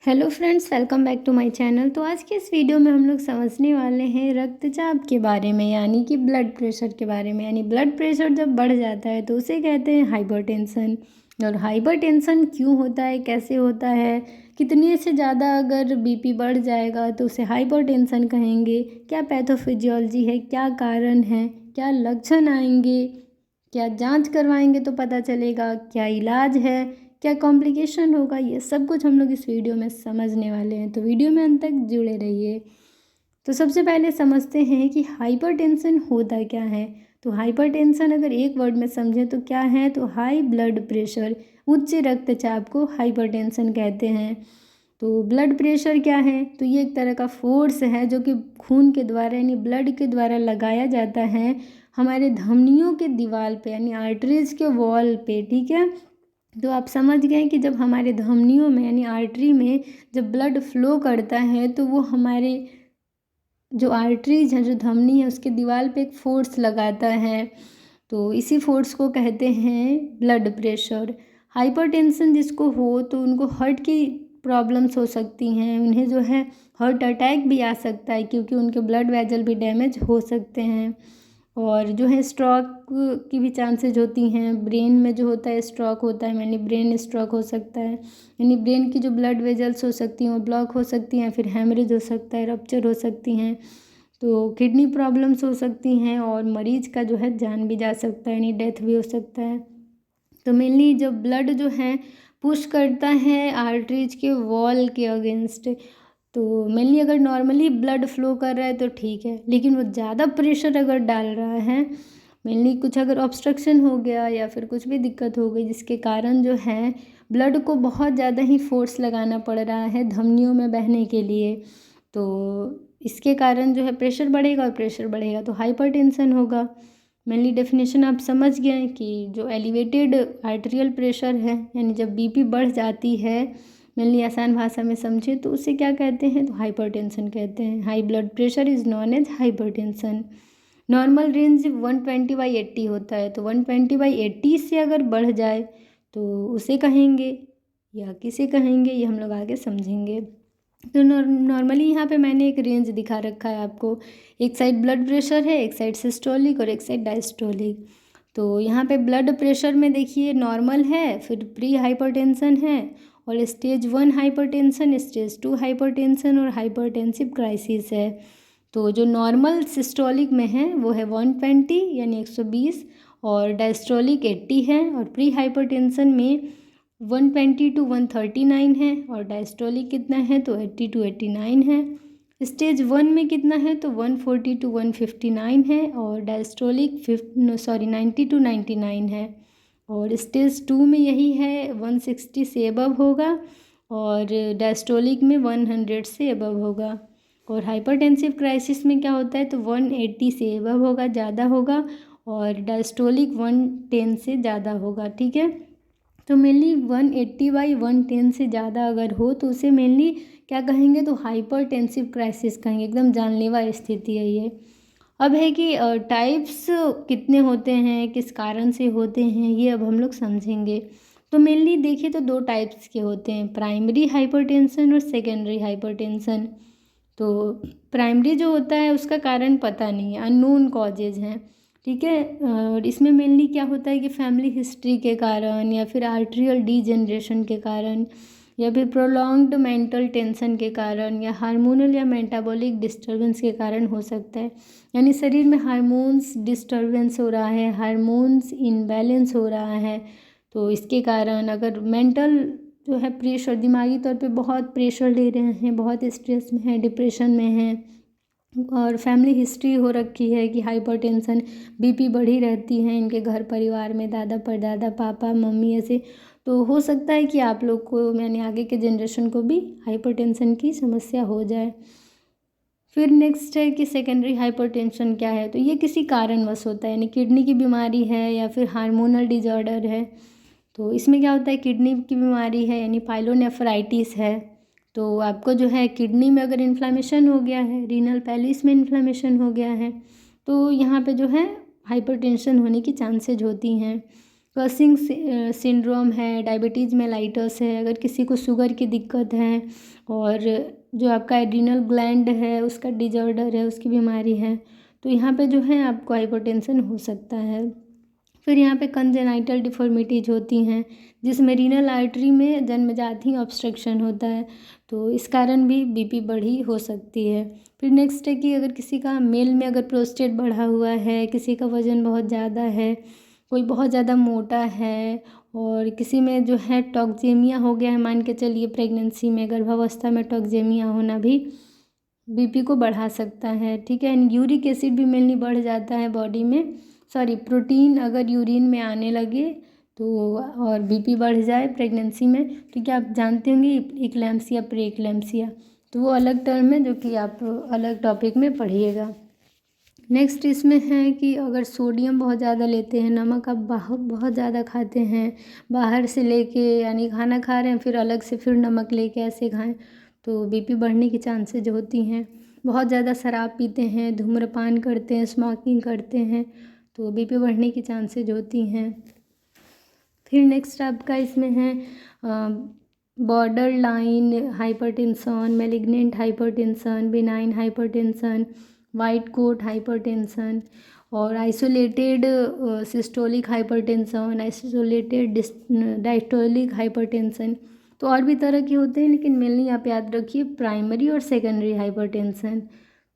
Hello friends, welcome back to my channel. तो आज के इस वीडियो में हम लोग समझने वाले हैं रक्तचाप के बारे में, यानी कि ब्लड प्रेशर के बारे में। यानी ब्लड प्रेशर जब बढ़ जाता है तो उसे कहते हैं हाइपरटेंशन। और हाइपरटेंशन क्यों होता है, कैसे होता है, कितने से ज़्यादा अगर बीपी बढ़ जाएगा तो उसे हाइपरटेंशन कहेंगे, क्या पैथोफिजियोलॉजी है, क्या कारण है, क्या लक्षण आएंगे, क्या जांच करवाएंगे तो पता चलेगा, क्या इलाज है, क्या कॉम्प्लिकेशन होगा, ये सब कुछ हम लोग इस वीडियो में समझने वाले हैं। तो वीडियो में अंत तक जुड़े रहिए। तो सबसे पहले समझते हैं कि हाइपरटेंशन होता क्या है। तो हाइपरटेंशन अगर एक वर्ड में समझें तो क्या है, तो हाई ब्लड प्रेशर, उच्च रक्तचाप को हाइपरटेंशन कहते हैं। तो ब्लड प्रेशर क्या है, तो ये एक तरह का फोर्स है जो कि खून के द्वारा यानी ब्लड के द्वारा लगाया जाता है हमारे धमनियों के दीवार पे, यानी आर्टरीज के वॉल पे। ठीक है, तो आप समझ गए कि जब हमारे धमनियों में यानी आर्टरी में जब ब्लड फ्लो करता है तो वो हमारे जो आर्टरीज है, जो धमनी है, उसके दीवार पे एक फोर्स लगाता है। तो इसी फोर्स को कहते हैं ब्लड प्रेशर। हाइपरटेंशन जिसको हो तो उनको हार्ट की प्रॉब्लम्स हो सकती हैं, उन्हें जो है हार्ट अटैक भी आ सकता है क्योंकि उनके ब्लड वेजल भी डैमेज हो सकते हैं। और जो है स्ट्रोक की भी चांसेज होती हैं, ब्रेन में जो होता है स्ट्रोक होता है, यानी ब्रेन स्ट्रोक हो सकता है, यानी ब्रेन की जो ब्लड वेजल्स हो सकती हैं वो ब्लॉक हो सकती हैं, फिर हेमरेज हो सकता है, रप्चर हो सकती हैं, तो किडनी प्रॉब्लम्स हो सकती हैं और मरीज का जो है जान भी जा सकता है, यानी डेथ भी हो सकता है। तो मेनली जब ब्लड जो है पुश करता है आर्टरीज के वॉल के अगेंस्ट, तो मेनली अगर नॉर्मली ब्लड फ्लो कर रहा है तो ठीक है, लेकिन वो ज़्यादा प्रेशर अगर डाल रहा है, मेनली कुछ अगर ऑब्स्ट्रक्शन हो गया या फिर कुछ भी दिक्कत हो गई जिसके कारण जो है ब्लड को बहुत ज़्यादा ही फोर्स लगाना पड़ रहा है धमनियों में बहने के लिए, तो इसके कारण जो है प्रेशर बढ़ेगा और प्रेशर बढ़ेगा तो हाइपरटेंशन होगा। मेनली डेफिनेशन आप समझ गए कि जो एलिवेटेड आर्टेरियल प्रेशर है, यानी जब बीपी बढ़ जाती है, मेनली आसान भाषा में समझे तो उसे क्या कहते हैं, तो हाइपरटेंशन कहते हैं। High blood pressure is known as hypertension. Normal range 120/80 होता है, तो 120/80 से अगर बढ़ जाए तो उसे कहेंगे या किसे कहेंगे, ये हम लोग आगे समझेंगे। तो नॉर्मली यहाँ पे मैंने एक रेंज दिखा रखा है आपको, एक साइड ब्लड प्रेशर है, एक साइड सिस्टोलिक और एक साइड डायस्टोलिक। तो यहाँ पे ब्लड प्रेशर में देखिए नॉर्मल है, फिर प्री हाइपरटेंशन है, और स्टेज 1 हाइपरटेंशन, स्टेज 2 हाइपरटेंशन और हाइपरटेंसिव क्राइसिस है। तो जो नॉर्मल सिस्टोलिक में है वो है 120 यानी 120, और डायस्टोलिक 80 है, और प्री हाइपरटेंशन में 120 to 139 है, और डायस्टोलिक कितना है तो 80 to 89 है। स्टेज 1 में कितना है तो 140 to 159 है, और डायस्टोलिक 90 to 99 है, और स्टेज 2 में यही है 160 से अबव होगा, और डायस्टोलिक में 100 से अबव होगा। और हाइपरटेंसिव क्राइसिस में क्या होता है तो 180 से अबव होगा, ज़्यादा होगा, और डायस्टोलिक 110 से ज़्यादा होगा। ठीक है, तो मेनली 180/110 से ज़्यादा अगर हो तो उसे मेनली क्या कहेंगे, तो हाइपरटेंसिव क्राइसिस कहेंगे। एकदम जानलेवा स्थिति है ये। अब है कि टाइप्स कितने होते हैं, किस कारण से होते हैं, ये अब हम लोग समझेंगे। तो मेनली देखिए तो 2 टाइप्स के होते हैं, प्राइमरी हाइपरटेंशन और सेकेंडरी हाइपरटेंशन। तो प्राइमरी जो होता है उसका कारण पता नहीं है, अननोन कॉजेज हैं। ठीक है, और इसमें मेनली क्या होता है कि फैमिली हिस्ट्री के कारण, या फिर आर्ट्रियल डीजनरेशन के कारण, या फिर प्रोलॉन्ग्ड मेंटल टेंशन के कारण, या हार्मोनल या मेटाबॉलिक डिस्टर्बेंस के कारण हो सकता है। यानी शरीर में हार्मोन्स डिस्टर्बेंस हो रहा है, हार्मोन्स इनबैलेंस हो रहा है, तो इसके कारण अगर मेंटल जो है प्रेशर, दिमागी तौर पे बहुत प्रेशर ले रहे हैं, बहुत स्ट्रेस में हैं, डिप्रेशन में हैं, और फैमिली हिस्ट्री हो रखी है कि हाइपरटेंशन, बीपी बढ़ी रहती है इनके घर परिवार में, दादा परदादा, पापा मम्मी ऐसे, तो हो सकता है कि आप लोग को यानी आगे के जनरेशन को भी हाइपरटेंशन की समस्या हो जाए। फिर नेक्स्ट है कि सेकेंडरी हाइपरटेंशन क्या है, तो ये किसी कारणवश होता है, यानी किडनी की बीमारी है या फिर हार्मोनल डिजॉर्डर है। तो इसमें क्या होता है, किडनी की बीमारी है यानी पाइलोनेफ्राइटिस है, तो आपको जो है किडनी में अगर इन्फ्लामेशन हो गया है, रीनल पैलिस में इन्फ्लामेशन हो गया है, तो यहाँ पे जो है हाइपरटेंशन होने की चांसेज होती हैं। कसिंग सिंड्रोम है, डायबिटीज़ मेलाइटस है, अगर किसी को शुगर की दिक्कत है, और जो आपका एड्रिनल ग्लैंड है उसका डिजॉर्डर है, उसकी बीमारी है, तो यहाँ पे जो है आपको हाइपरटेंशन हो सकता है। फिर यहाँ पे कंजेनाइटल डिफॉर्मिटीज होती हैं, जिसमें रीनल आर्टरी में जन्मजात ही ऑब्स्ट्रक्शन होता है, तो इस कारण भी बीपी बढ़ी हो सकती है। फिर नेक्स्ट है कि अगर किसी का मेल में अगर प्रोस्टेट बढ़ा हुआ है, किसी का वज़न बहुत ज़्यादा है, कोई बहुत ज़्यादा मोटा है, और किसी में जो है टॉक्सेमिया हो गया है, मान के चलिए प्रेगनेंसी में गर्भावस्था में टॉक्सेमिया होना भी बीपी को बढ़ा सकता है। ठीक है, यूरिक एसिड भी मेनली बढ़ जाता है बॉडी में, सॉरी प्रोटीन अगर यूरिन में आने लगे तो, और बीपी बढ़ जाए प्रेगनेंसी में, तो क्या आप जानते होंगे इक्लेम्सिया प्री इक्लेम्सिया, तो वो अलग टर्म है जो कि आप अलग टॉपिक में पढ़िएगा। नेक्स्ट इसमें है कि अगर सोडियम बहुत ज़्यादा लेते हैं, नमक आप बहुत ज़्यादा खाते हैं, बाहर से लेके यानी खाना खा रहे हैं फिर अलग से फिर नमक लेके ऐसे खाएं, तो बीपी बढ़ने की चांसेज होती हैं। बहुत ज़्यादा शराब पीते हैं, धूम्रपान करते हैं, स्मोकिंग करते हैं, तो बीपी बढ़ने की चांसेज होती हैं। फिर नेक्स्ट आपका इसमें है border line hypertension, malignant hypertension, benign hypertension, white coat hypertension, और isolated systolic hypertension, isolated diastolic hypertension, तो और भी तरह के होते हैं, लेकिन मेनली आप याद रखिए प्राइमरी और सेकेंडरी हाइपरटेंशन।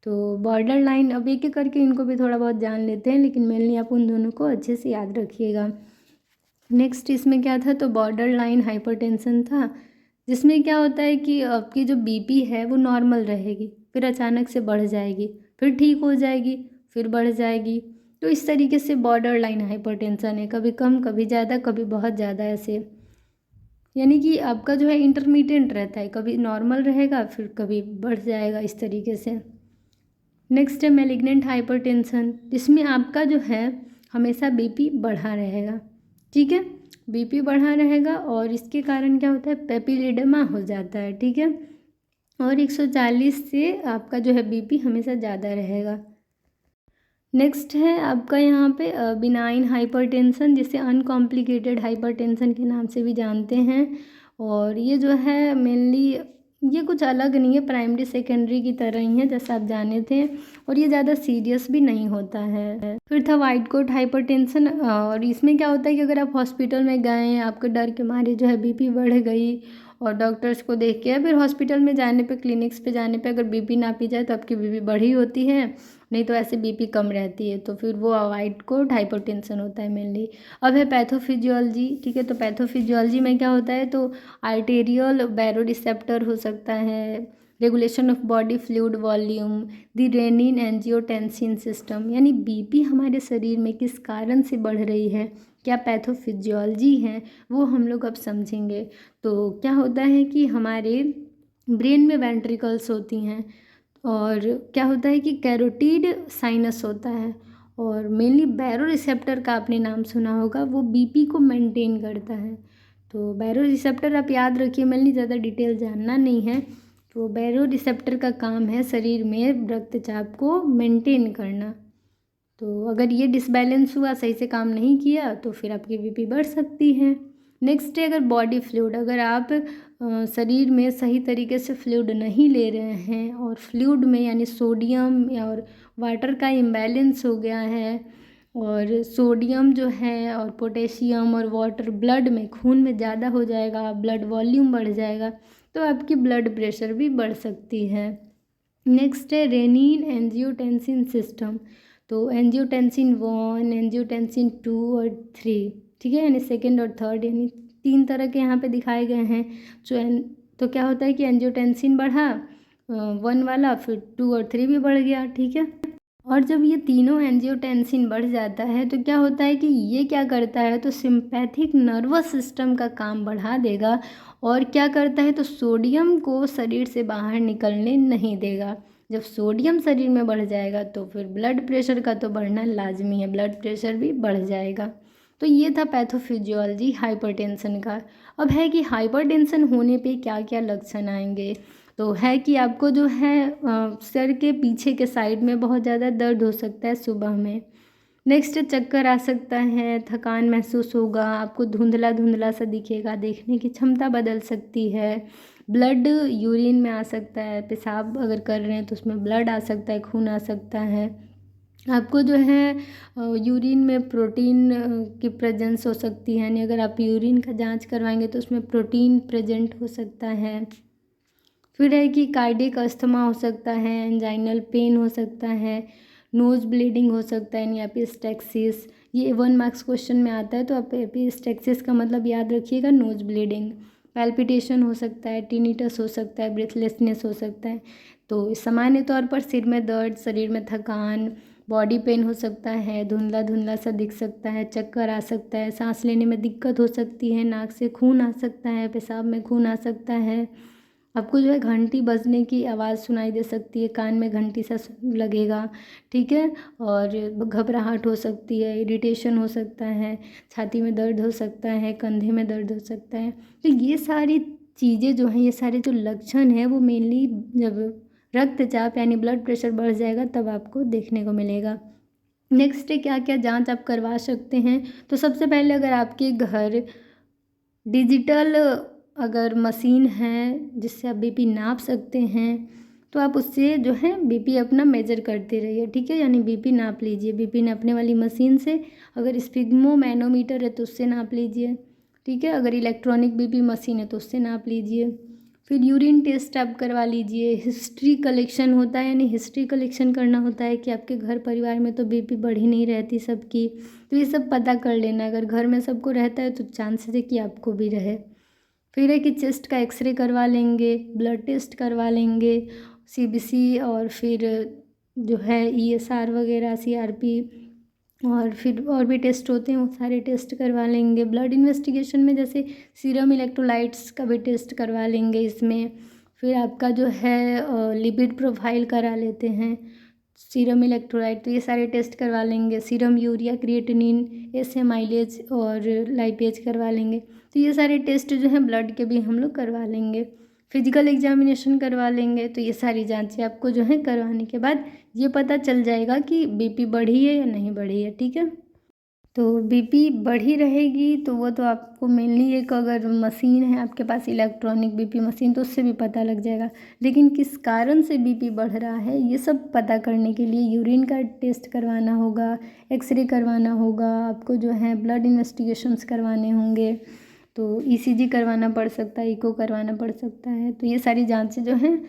तो बॉर्डर लाइन अब एक एक करके इनको भी थोड़ा बहुत जान लेते हैं, लेकिन मेनली आप उन दोनों को अच्छे से याद रखिएगा। नेक्स्ट इसमें क्या था, तो बॉर्डर लाइन हाइपरटेंशन था, जिसमें क्या होता है कि आपकी जो बीपी है वो नॉर्मल रहेगी, फिर अचानक से बढ़ जाएगी, फिर ठीक हो जाएगी, फिर बढ़ जाएगी, तो इस तरीके से बॉर्डर लाइन हाइपरटेंशन है, कभी कम कभी ज़्यादा कभी बहुत ज़्यादा ऐसे, यानी कि आपका जो है इंटरमीडिएट रहता है, कभी नॉर्मल रहेगा फिर कभी बढ़ जाएगा इस तरीके से। नेक्स्ट है मैलिग्नेंट हाइपरटेंशन, जिसमें आपका जो है हमेशा बीपी बढ़ा रहेगा। ठीक है, बीपी बढ़ा रहेगा और इसके कारण क्या होता है, पेपिलिडमा हो जाता है। ठीक है, और 140 से आपका जो है बीपी हमेशा ज़्यादा रहेगा। नेक्स्ट है आपका यहाँ पे बिनाइन हाइपरटेंशन, जिसे अनकॉम्प्लिकेटेड हाइपरटेंशन के नाम से भी जानते हैं, और ये जो है मेनली ये कुछ अलग नहीं है, प्राइमरी सेकेंडरी की तरह ही है जैसा आप जाने थे, और ये ज़्यादा सीरियस भी नहीं होता है। फिर था वाइट कोट हाइपरटेंशन, और इसमें क्या होता है कि अगर आप हॉस्पिटल में गए, आपके डर के मारे जो है बीपी बढ़ गई और डॉक्टर्स को देख के, या फिर हॉस्पिटल में जाने पे, क्लिनिक्स पे जाने पे अगर बीपी नापी जाए तो आपकी बीपी बढ़ी होती है, नहीं तो ऐसे बीपी कम रहती है, तो फिर वो वाइट कोट हाइपरटेंशन होता है मेनली। अब है पैथोफिजियोलॉजी। ठीक है, तो पैथोफिजियोलॉजी में क्या होता है, तो आर्टेरियल बैरोरिसेप्टर हो सकता है, regulation of body fluid volume, the renin angiotensin system, यानी बीपी हमारे शरीर में किस कारण से बढ़ रही है, क्या पैथोफिजियोलॉजी है, वो हम लोग अब समझेंगे। तो क्या होता है कि हमारे ब्रेन में वेंट्रिकल्स होती हैं, और क्या होता है कि कैरोटिड साइनस होता है, और मेनली बैरो रिसेप्टर का आपने नाम सुना होगा, वो बीपी को मेंटेन करता है। तो बैरो रिसेप्टर आप याद रखिए, मेनली ज़्यादा डिटेल जानना नहीं है, तो बैरो रिसेप्टर का काम है शरीर में रक्तचाप को मेंटेन करना। तो अगर ये डिसबैलेंस हुआ, सही से काम नहीं किया, तो फिर आपकी बीपी बढ़ सकती है। नेक्स्ट है अगर बॉडी फ्लूइड, अगर आप शरीर में सही तरीके से फ्लूइड नहीं ले रहे हैं, और फ्लूइड में यानी सोडियम और वाटर का इम्बैलेंस हो गया है, और सोडियम जो है और पोटेशियम और वाटर ब्लड में, खून में ज़्यादा हो जाएगा, ब्लड वॉल्यूम बढ़ जाएगा, तो आपकी ब्लड प्रेशर भी बढ़ सकती है। नेक्स्ट है रेनिन एंजियोटेंसिन सिस्टम, तो एंजियोटेंसिन 1, एंजियोटेंसिन 2 और 3, ठीक है, यानी सेकेंड और थर्ड, यानी 3 तरह के यहाँ पे दिखाए गए हैं। तो क्या होता है कि एंजियोटेंसिन बढ़ा 1 वाला, फिर 2 और 3 भी बढ़ गया। ठीक है, और जब ये तीनों एंजियोटेंसिन बढ़ जाता है तो क्या होता है कि ये क्या करता है, तो सिंपैथिक नर्वस सिस्टम का काम बढ़ा देगा, और क्या करता है, तो सोडियम को शरीर से बाहर निकलने नहीं देगा। जब सोडियम शरीर में बढ़ जाएगा तो फिर ब्लड प्रेशर का तो बढ़ना लाजमी है, ब्लड प्रेशर भी बढ़ जाएगा। तो ये था पैथोफिजियोलॉजी हाइपरटेंशन का। अब है कि हाइपरटेंशन होने पे क्या क्या लक्षण आएंगे, तो है कि आपको जो है सर के पीछे के साइड में बहुत ज़्यादा दर्द हो सकता है सुबह में, नेक्स्ट चक्कर आ सकता है, थकान महसूस होगा, आपको धुंधला धुंधला सा दिखेगा, देखने की क्षमता बदल सकती है, ब्लड यूरिन में आ सकता है, पेशाब अगर कर रहे हैं तो उसमें ब्लड आ सकता है, खून आ सकता है। आपको जो है यूरिन में प्रोटीन की प्रेजेंस हो सकती है, यानी अगर आप यूरिन का जांच करवाएंगे तो उसमें प्रोटीन प्रेजेंट हो सकता है। फिर है कि कार्डियक अस्थमा हो सकता है, एंजाइनल पेन हो सकता है, नोज़ ब्लीडिंग हो सकता है, यानी एपिस्टेक्सिस। ये 1 मार्क्स क्वेश्चन में आता है, तो आप एपिस्टेक्सिस का मतलब याद रखिएगा, नोज़ ब्लीडिंग। पैल्पिटेशन हो सकता है, टिनिटस हो सकता है, ब्रेथलेसनेस हो सकता है। तो सामान्य तौर पर सिर में दर्द, शरीर में थकान, बॉडी पेन हो सकता है, धुंधला धुंधला सा दिख सकता है, चक्कर आ सकता है, सांस लेने में दिक्कत हो सकती है, नाक से खून आ सकता है, पेशाब में खून आ सकता है। आपको जो है घंटी बजने की आवाज़ सुनाई दे सकती है, कान में घंटी सा लगेगा, ठीक है। और घबराहट हो सकती है, इरिटेशन हो सकता है, छाती में दर्द हो सकता है, कंधे में दर्द हो सकता है। तो ये सारी चीज़ें जो हैं, ये सारे जो लक्षण हैं, वो मेनली जब रक्तचाप यानी ब्लड प्रेशर बढ़ जाएगा तब आपको देखने को मिलेगा। नेक्स्ट है क्या क्या जांच आप करवा सकते हैं। तो सबसे पहले अगर आपके घर डिजिटल अगर मशीन है जिससे आप बीपी नाप सकते हैं, तो आप उससे जो है बीपी अपना मेजर करते रहिए, ठीक है। यानी बीपी नाप लीजिए, बीपी नापने वाली मशीन से। अगर स्पिग्मोमैनोमीटर है तो उससे नाप लीजिए, ठीक है। अगर इलेक्ट्रॉनिक बीपी मशीन है तो उससे नाप लीजिए। फिर यूरिन टेस्ट आप करवा लीजिए। हिस्ट्री कलेक्शन होता है, यानी हिस्ट्री कलेक्शन करना होता है कि आपके घर परिवार में तो बीपी बढ़ी नहीं रहती सबकी, तो ये सब पता कर लेना। अगर घर में सबको रहता है तो चांसेस है कि आपको भी रहे। फिर है कि चेस्ट का एक्सरे करवा लेंगे, ब्लड टेस्ट करवा लेंगे, सीबीसी, और फिर जो है ईएसआर वगैरह, सीआरपी, और फिर और भी टेस्ट होते हैं वो सारे टेस्ट करवा लेंगे। ब्लड इन्वेस्टिगेशन में जैसे सीरम इलेक्ट्रोलाइट्स का भी टेस्ट करवा लेंगे इसमें। फिर आपका जो है लिपिड प्रोफाइल करा लेते हैं, सीरम इलेक्ट्रोलाइट, तो ये सारे टेस्ट करवा लेंगे। Serum urea, creatinine, S mileage और लाइपेज करवा लेंगे। तो ये सारे टेस्ट जो हैं ब्लड के भी हम लोग करवा लेंगे। फिजिकल एग्जामिनेशन करवा लेंगे। तो ये सारी जांचें आपको जो है करवाने के बाद ये पता चल जाएगा कि बीपी बढ़ी है या नहीं बढ़ी है, ठीक है। तो बीपी बढ़ी रहेगी तो वो तो आपको मेनली एक अगर मशीन है आपके पास इलेक्ट्रॉनिक बीपी मशीन तो उससे भी पता लग जाएगा। लेकिन किस कारण से बीपी बढ़ रहा है ये सब पता करने के लिए यूरिन का टेस्ट करवाना होगा, एक्सरे करवाना होगा, आपको जो है ब्लड इन्वेस्टिगेशंस करवाने होंगे, तो ईसीजी करवाना पड़ सकता है, इको करवाना पड़ सकता है। तो ये सारी जाँचें जो हैं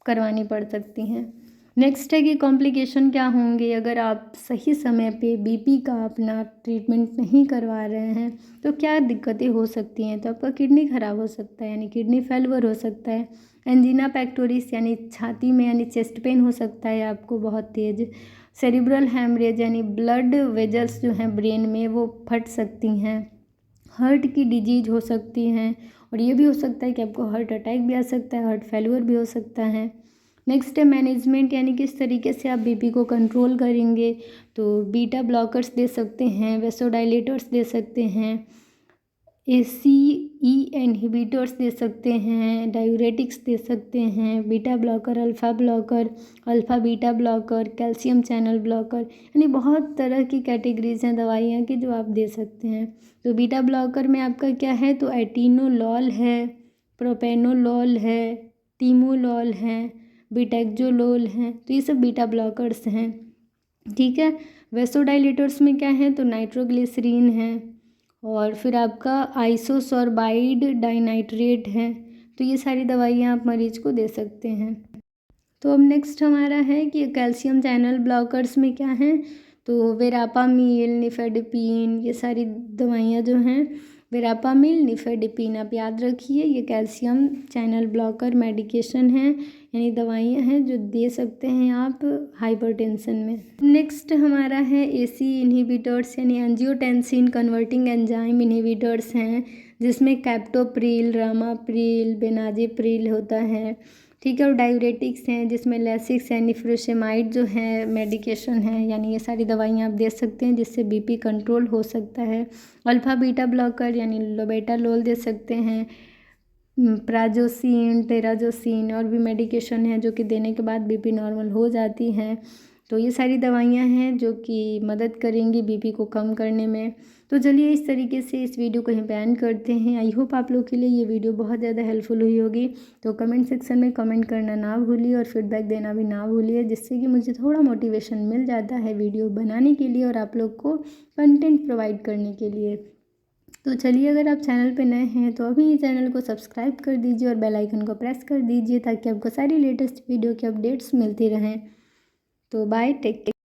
करवानी पड़ सकती हैं। नेक्स्ट है कि कॉम्प्लिकेशन क्या होंगे अगर आप सही समय पे बीपी का अपना ट्रीटमेंट नहीं करवा रहे हैं, तो क्या दिक्कतें हो सकती हैं। तो आपका किडनी ख़राब हो सकता है, यानी किडनी फेल्योर हो सकता है। एंजीना पेक्टोरिस यानी छाती में यानी चेस्ट पेन हो सकता है आपको बहुत तेज़। सेरिब्रल हैमरेज यानी ब्लड वेजल्स जो हैं ब्रेन में वो फट सकती हैं। हार्ट की डिजीज हो सकती हैं, और ये भी हो सकता है कि आपको हार्ट अटैक भी आ सकता है, हार्ट फेल्योर भी हो सकता है। नेक्स्ट है मैनेजमेंट, यानी किस तरीके से आप बीपी को कंट्रोल करेंगे। तो बीटा ब्लॉकर्स दे सकते हैं, वेसोडाइलेटर्स दे सकते हैं, ACE इनहिबिटर्स दे सकते हैं, डायूरेटिक्स दे सकते हैं, beta blocker, alpha beta blocker, calcium channel blocker, यानी बहुत तरह की कैटेगरीज हैं दवाइयाँ की जो आप दे सकते हैं। तो बीटा ब्लॉकर में आपका क्या है, तो एटिनोलॉल है, प्रोपेनोलॉल है, टीमोलॉल है, बिटेक्जोलोल हैं, तो ये सब बीटा ब्लॉकर्स हैं, ठीक है। वेसोडाइलेटर्स में क्या है, तो नाइट्रोग्लिसरीन है, और फिर आपका आइसोसोर्बाइड डाइनाइट्रेट है। तो ये सारी दवाइयाँ आप मरीज को दे सकते हैं। तो अब नेक्स्ट हमारा है कि कैल्शियम चैनल ब्लॉकर्स में क्या हैं, तो वेरापामिल, निफेडिपिन, ये सारी दवाइयाँ जो हैं, वेरापामिल, निफेडिपिन आप याद रखिए, ये कैल्शियम चैनल ब्लॉकर मेडिकेशन है, यानी दवाइयाँ हैं जो दे सकते हैं आप हाइपरटेंशन में। नेक्स्ट हमारा है AC इनहिबिटर्स, यानी एंजियोटेंसिन कन्वर्टिंग एंजाइम इनहिबिटर्स हैं, जिसमें कैप्टोप्रिल, रामाप्रिल, बेनाजिप्रिल होता है, ठीक है। और डायूरेटिक्स हैं जिसमें लेसिक्स यानी फ्यूरोसेमाइड जो है मेडिकेशन है, यानी ये सारी दवाइयाँ आप दे सकते हैं जिससे बीपी कंट्रोल हो सकता है। अल्फ़ा बीटा ब्लॉकर यानी लोबेटालोल दे सकते हैं, प्राजोसिन, टेराजोसिन और भी मेडिकेशन है जो कि देने के बाद बीपी नॉर्मल हो जाती है। तो ये सारी दवाइयाँ हैं जो कि मदद करेंगी बीपी को कम करने में। तो चलिए इस तरीके से इस वीडियो को यहीं पे एंड करते हैं। आई होप आप लोग के लिए ये वीडियो बहुत ज़्यादा हेल्पफुल हुई होगी। तो कमेंट सेक्शन में कमेंट करना ना भूलिए और फीडबैक देना भी ना भूलिए, जिससे कि मुझे थोड़ा मोटिवेशन मिल जाता है वीडियो बनाने के लिए और आप लोग को कंटेंट प्रोवाइड करने के लिए। तो चलिए, अगर आप चैनल पे नए हैं तो अभी चैनल को सब्सक्राइब कर दीजिए और बेल आइकन को प्रेस कर दीजिए ताकि आपको सारी लेटेस्ट वीडियो के अपडेट्स मिलती रहें। तो बाय, टेक केयर।